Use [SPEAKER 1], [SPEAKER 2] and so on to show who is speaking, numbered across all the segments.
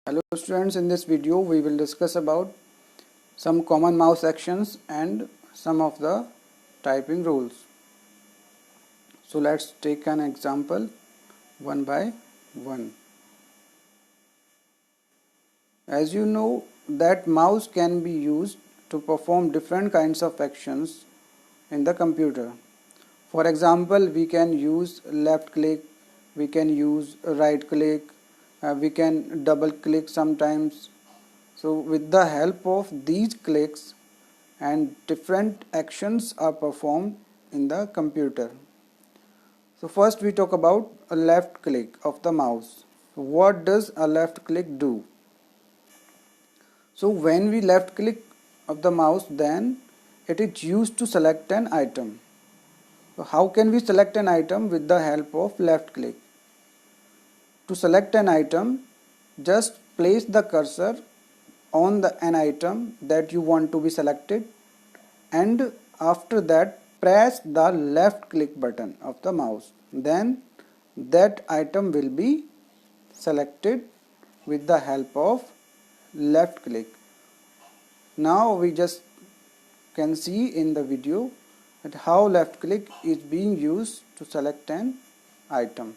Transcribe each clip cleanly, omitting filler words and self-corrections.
[SPEAKER 1] Hello students, in this video we will discuss about some common mouse actions and some of the typing rules. So let's take an example one by one. As you know that mouse can be used to perform different kinds of actions in the computer. For example, we can use left click, we can use right click, we can double click sometimes. So with the help of these clicks and different actions are performed in the computer. So first we talk about a left click of the mouse. What does a left click do? So when we left click of the mouse, then it is used to select an item. So how can we select an item with the help of left click? To select an item, just place the cursor on an item that you want to be selected, and after that press the left click button of the mouse. Then that item will be selected with the help of left click. Now we just can see in the video that how left click is being used to select an item.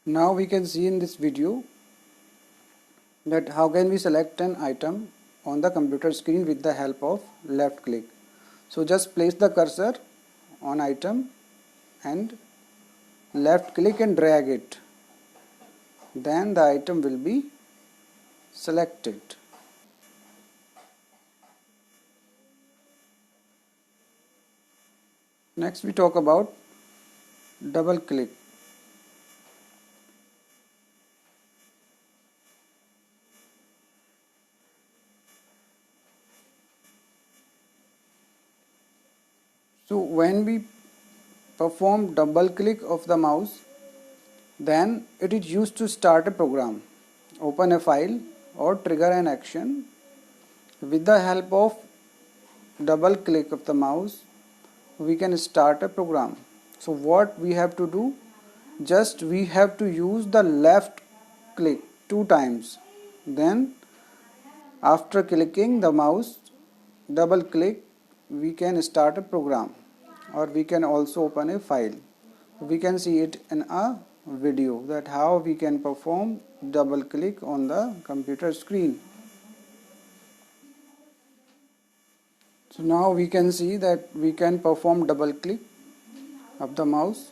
[SPEAKER 1] Now we can see in this video that how can we select an item on the computer screen with the help of left click. So just place the cursor on item and left click and drag it. Then the item will be selected. Next we talk about double click. So when we perform double click of the mouse, then it is used to start a program, open a file or trigger an action. With the help of double click of the mouse, we can start a program. So what we have to do? Just we have to use the left click 2 times. Then after clicking the mouse, double click, we can start a program, or we can also open a file. We can see it in a video that how we can perform double click on the computer screen. So now we can see that we can perform double click of the mouse.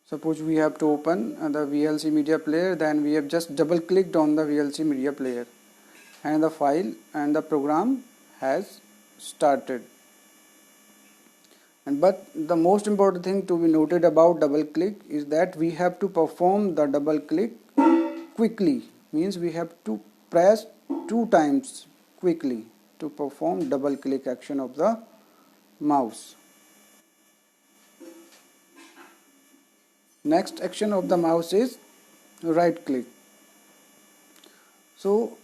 [SPEAKER 1] Suppose we have to open the VLC media player, then we have just double clicked on the VLC media player and the file and the program has started. But the most important thing to be noted about double click is that we have to perform the double click quickly. Means we have to press 2 times quickly to perform double click action of the mouse. Next action of the mouse is right click. So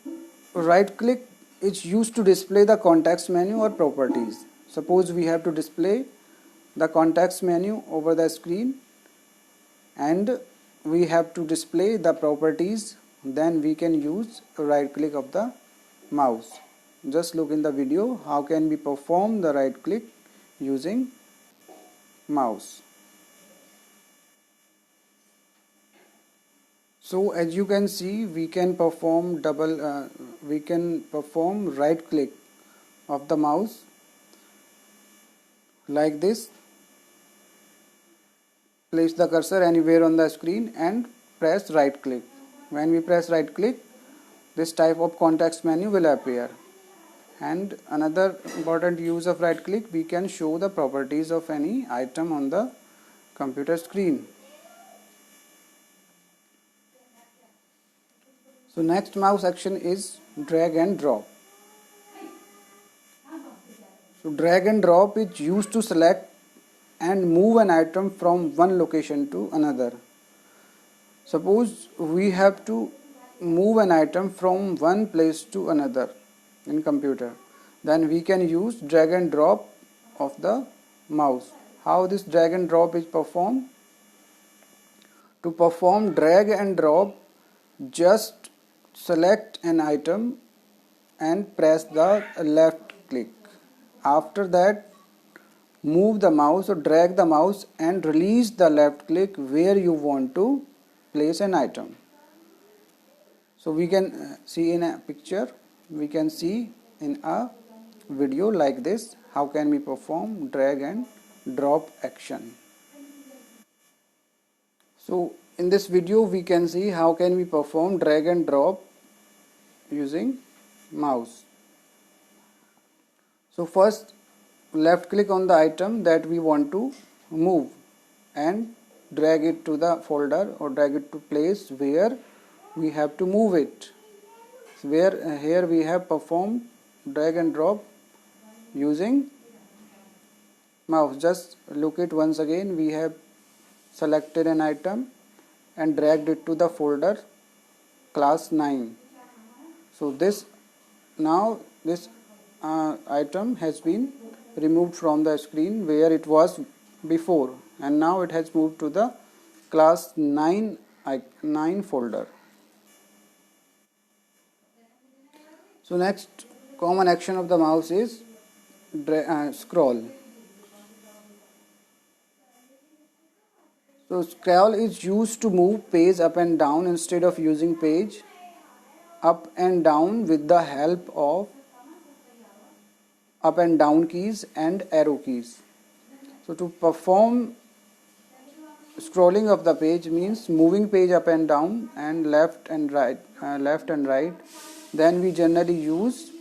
[SPEAKER 1] right click is used to display the context menu or properties. Suppose we have to display the context menu over the screen and we have to display the properties, then we can use right click of the mouse. Just look in the video how can we perform the right click using mouse. So as you can see, we can perform right click of the mouse like this. Place the cursor anywhere on the screen and press right click. When we press right click, this type of context menu will appear. And another important use of right click, we can show the properties of any item on the computer screen. So next mouse action is drag and drop. So drag and drop is used to select and move an item from one location to another. Suppose we have to move an item from one place to another in computer, then we can use drag and drop of the mouse. How this drag and drop is performed? To perform drag and drop, just select an item and press the left click. After that, move the mouse or drag the mouse and release the left click where you want to place an item. So we can see in a picture, we can see in a video like this how can we perform drag and drop action. So in this video we can see how can we perform drag and drop using mouse. So first, left click on the item that we want to move and drag it to the folder or drag it to place where we have to move it. So here we have performed drag and drop using mouse. Just look it once again. We have selected an item and dragged it to the folder class 9. So this item has been removed from the screen where it was before, and now it has moved to the class 9 folder. So next common action of the mouse is scroll. So scroll is used to move page up and down instead of using page up and down with the help of up and down keys and arrow keys. So to perform scrolling of the page means moving page up and down and left and right. Then we generally use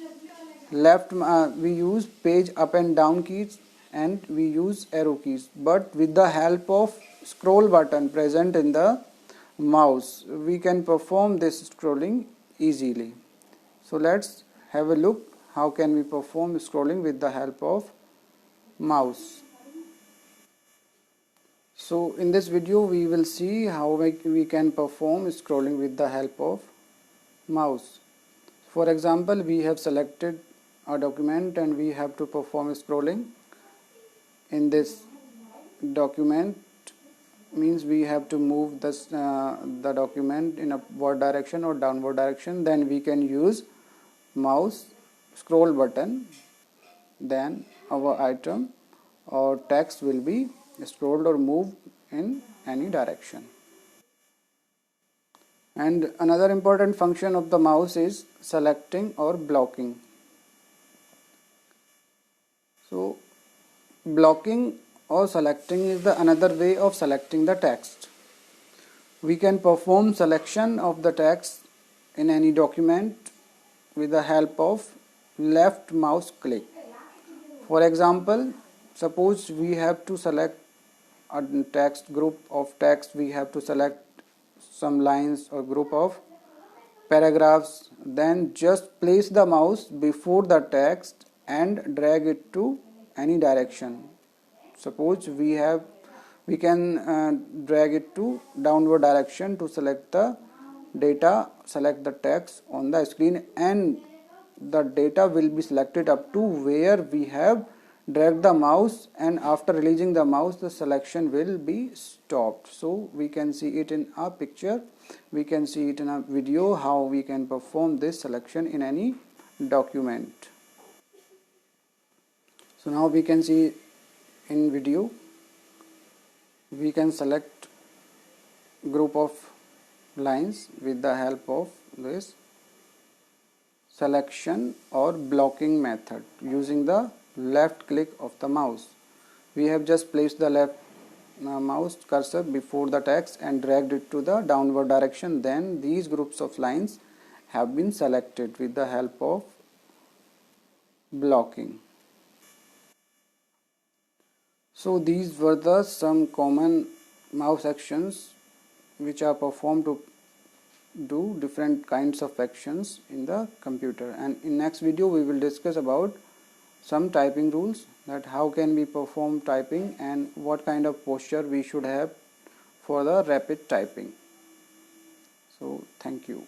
[SPEAKER 1] we use page up and down keys and we use arrow keys. But with the help of scroll button present in the mouse, we can perform this scrolling easily. So let's have a look how can we perform scrolling with the help of mouse. So in this video we will see how we can perform scrolling with the help of mouse. For example, we have selected a document and we have to perform scrolling. In this document means we have to move the document in upward direction or downward direction. Then we can use mouse scroll button. Then our item or text will be scrolled or moved in any direction. And another important function of the mouse is selecting or blocking. So blocking or selecting is another way of selecting the text. We can perform selection of the text in any document with the help of left mouse click. For example, suppose we have to select a text group of text, we have to select some lines or group of paragraphs, then just place the mouse before the text and drag it to any direction. Suppose we can drag it to downward direction to select the data, select the text on the screen, and the data will be selected up to where we have dragged the mouse, and after releasing the mouse the selection will be stopped. So we can see it in a picture, we can see it in a video how we can perform this selection in any document. So now we can see in video we can select group of lines with the help of this selection or blocking method using the left click of the mouse. We have just placed the left mouse cursor before the text and dragged it to the downward direction. Then these groups of lines have been selected with the help of blocking. So these were some common mouse actions which are performed to do different kinds of actions in the computer. And in next video we will discuss about some typing rules, that how can we perform typing and what kind of posture we should have for the rapid typing. So thank you.